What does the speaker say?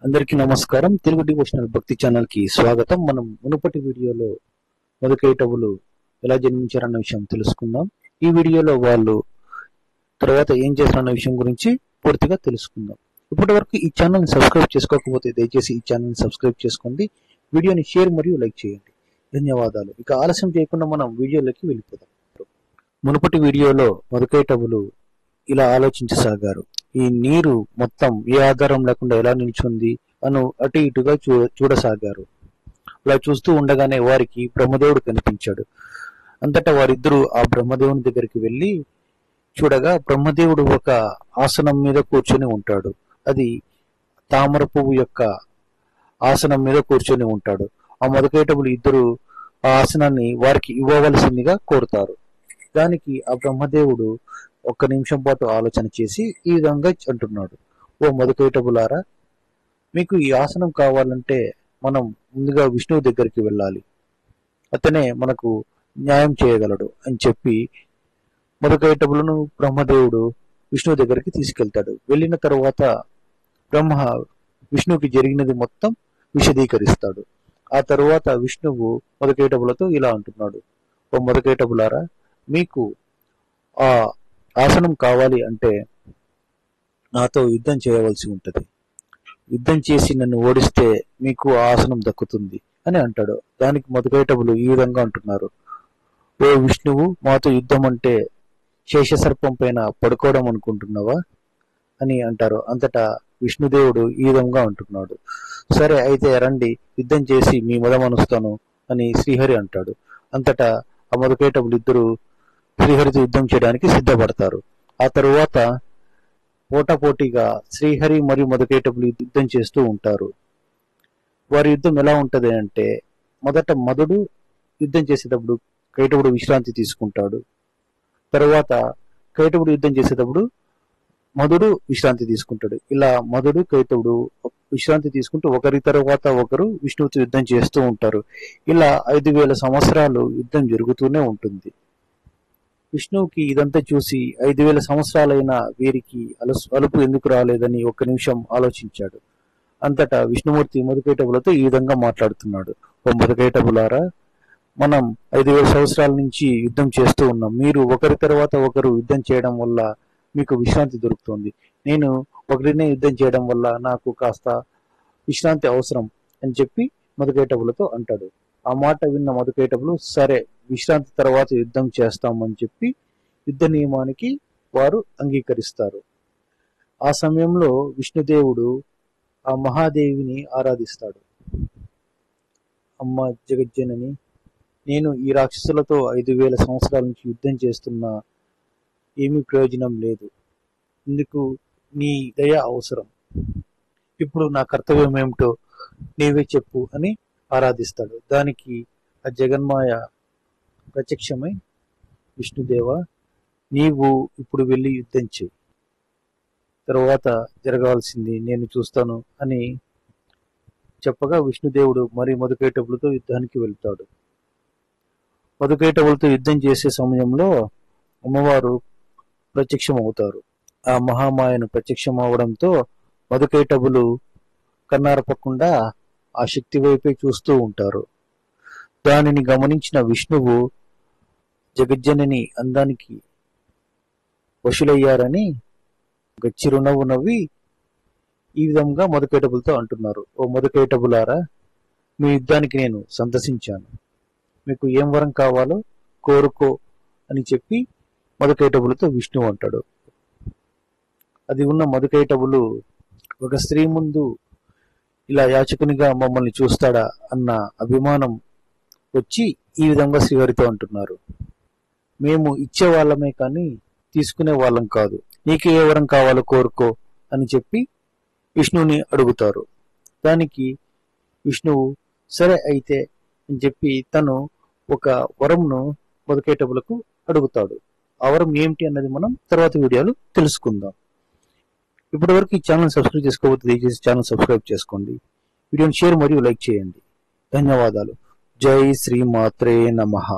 అందరికీ నమస్కారం. తెలుగు డివోషనల్ భక్తి ఛానల్ కి స్వాగతం. మనం మునుపటి వీడియోలో మధుకైటవులు ఎలా జన్మించారన్న విషయం తెలుసుకుందాం. ఈ వీడియోలో వాళ్ళు తర్వాత ఏం చేస్తారన్న విషయం గురించి పూర్తిగా తెలుసుకుందాం. ఇప్పటి వరకు ఈ ఛానల్ సబ్స్క్రైబ్ చేసుకోకపోతే దయచేసి ఈ ఛానల్ సబ్స్క్రైబ్ చేసుకోండి. వీడియోని షేర్ మరియు లైక్ చేయండి. ధన్యవాదాలు. ఇక ఆలస్యం చేయకుండా మనం వీడియోలోకి వెళ్ళిపోదాం. మునుపటి వీడియోలో మధుకైటవులు ఇలా ఆలోచించసాగారు. ఈ నీరు మొత్తం ఏ ఆధారం లేకుండా ఎలా నిల్చుంది అను అటు ఇటుగా చూడసాగారు. అలా చూస్తూ ఉండగానే వారికి బ్రహ్మదేవుడు కనిపించాడు. అంతటా వారిద్దరూ ఆ బ్రహ్మదేవుని దగ్గరికి వెళ్ళి చూడగా బ్రహ్మదేవుడు ఒక ఆసనం మీద కూర్చొని ఉంటాడు. అది తామర పువ్వు యొక్క ఆసనం మీద కూర్చొని ఉంటాడు. ఆ మధుకైటవులు ఇద్దరు ఆ ఆసనాన్ని వారికి ఇవ్వవలసిందిగా కోరుతారు. దానికి ఆ బ్రహ్మదేవుడు ఒక్క నిమిషం పాటు ఆలోచన చేసి ఈ విధంగా అంటున్నాడు: ఓ మధుకైటవులారా, మీకు ఈ ఆసనం కావాలంటే మనం ముందుగా విష్ణువు దగ్గరికి వెళ్ళాలి. అతనే మనకు న్యాయం చేయగలడు అని చెప్పి మధుకైటవులను బ్రహ్మదేవుడు విష్ణువు దగ్గరికి తీసుకెళ్తాడు. వెళ్ళిన తరువాత బ్రహ్మ విష్ణువుకి జరిగినది మొత్తం విశదీకరిస్తాడు. ఆ తరువాత విష్ణువు మధుకైటవులతో ఇలా అంటున్నాడు: ఓ మధుకైటవులారా, మీకు ఆ ఆసనం కావాలి అంటే నాతో యుద్ధం చేయవలసి ఉంటుంది. యుద్ధం చేసి నన్ను ఓడిస్తే మీకు ఆ ఆసనం దక్కుతుంది అని అంటాడు. దానికి మధుకైటవులు ఈ విధంగా అంటున్నారు: ఓ విష్ణువు, మాతో యుద్ధం అంటే శేషసర్పం పైన పడుకోవడం అనుకుంటున్నావా అని అంటారు. అంతటా విష్ణుదేవుడు ఈ విధంగా అంటున్నాడు: సరే అయితే రండి, యుద్ధం చేసి మీ మదమనుస్తాను అని శ్రీహరి అంటాడు. అంతటా ఆ మధుకైటవులు ఇద్దరు శ్రీహరితో యుద్ధం చేయడానికి సిద్ధపడతారు. ఆ తరువాత పోటాపోటీగా శ్రీహరి మరియు మధుకైటవులు యుద్ధం చేస్తూ ఉంటారు. వారి యుద్ధం ఎలా ఉంటది అంటే, మొదట మధుడు యుద్ధం చేసేటప్పుడు కైటవుడు విశ్రాంతి తీసుకుంటాడు. తరువాత కైటవుడు యుద్ధం చేసేటప్పుడు మధుడు విశ్రాంతి తీసుకుంటాడు. ఇలా మధుడు కైటవుడు విశ్రాంతి తీసుకుంటూ ఒకరి తర్వాత ఒకరు విష్ణువుతో యుద్ధం చేస్తూ ఉంటారు. ఇలా 5000 సంవత్సరాలు యుద్ధం జరుగుతూనే ఉంటుంది. విష్ణువుకి ఇదంతా చూసి 5000 సంవత్సరాలైనా వీరికి అలుపు ఎందుకు రాలేదని ఒక్క నిమిషం ఆలోచించాడు. అంతటా విష్ణుమూర్తి మధుకైటవులతో ఈ విధంగా మాట్లాడుతున్నాడు: ఓ మధుకైటవులారా, మనం 5000 సంవత్సరాల నుంచి యుద్ధం చేస్తూ ఉన్నాం. మీరు ఒకరి తర్వాత ఒకరు యుద్ధం చేయడం వల్ల మీకు విశ్రాంతి దొరుకుతుంది. నేను ఒకరినే యుద్ధం చేయడం వల్ల నాకు కాస్త విశ్రాంతి అవసరం అని చెప్పి మధుకైటవులతో అంటాడు. ఆ మాట విన్న మధుకైటవులు సరే, విశ్రాంతి తర్వాత యుద్ధం చేస్తామని చెప్పి యుద్ధ నియమానికి వారు అంగీకరిస్తారు. ఆ సమయంలో విష్ణుదేవుడు ఆ మహాదేవిని ఆరాధిస్తాడు. అమ్మ జగజ్జనని, నేను ఈ రాక్షసులతో 5000 సంవత్సరాల నుంచి యుద్ధం చేస్తున్నా ఏమీ ప్రయోజనం లేదు. ఇందుకు నీ దయ అవసరం. ఇప్పుడు నా కర్తవ్యం ఏమిటో నీవే చెప్పు అని ఆరాధిస్తాడు. దానికి ఆ జగన్మాయ ప్రత్యక్షమై, విష్ణుదేవ, నీవు ఇప్పుడు వెళ్ళి యుద్ధం చేయి, తరువాత జరగాల్సింది నేను చూస్తాను అని చెప్పగా విష్ణుదేవుడు మరి మధుకైటవులతో యుద్ధానికి వెళ్తాడు. మధుకైటవులతో యుద్ధం చేసే సమయంలో అమ్మవారు ప్రత్యక్షం అవుతారు. ఆ మహామాయను ప్రత్యక్షం అవడంతో మధుకైటవులు కన్నారపకుండా ఆ శక్తి వైపే చూస్తూ ఉంటారు. దానిని గమనించిన విష్ణువు జగజ్జనని అందానికి వశులయ్యారని గచ్చిరునవ్వు నవ్వి ఈ విధంగా మధుకైటవులతో అంటున్నారు: ఓ మధుకైటవులారా, మీ యుద్ధానికి నేను సంతసించాను. మీకు ఏం వరం కావాలో కోరుకో అని చెప్పి మధుకైటవులతో విష్ణువు అంటాడు. అది ఉన్న మధుకైటవులు ఒక స్త్రీ ముందు ఇలా యాచకునిగా మమ్మల్ని చూస్తాడా అన్న అభిమానం వచ్చి ఈ విధంగా శ్రీహరితో అంటున్నారు: మేము ఇచ్చే వాళ్ళమే కానీ తీసుకునే వాళ్ళం కాదు. నీకు ఏ వరం కావాలో కోరుకో అని చెప్పి విష్ణువుని అడుగుతారు. దానికి విష్ణువు సరే అయితే అని చెప్పి తను ఒక వరంను మధుకైటవులకు అడుగుతాడు. ఆ వరం ఏమిటి అన్నది మనం తర్వాత వీడియోలో తెలుసుకుందాం. ఇప్పటి వరకు ఈ ఛానల్ సబ్స్క్రైబ్ చేసుకోకపోతే దయచేసి ఛానల్ సబ్స్క్రైబ్ చేసుకోండి. వీడియోని షేర్ మరియు లైక్ చేయండి. ధన్యవాదాలు. జై శ్రీ మాత్రే నమః.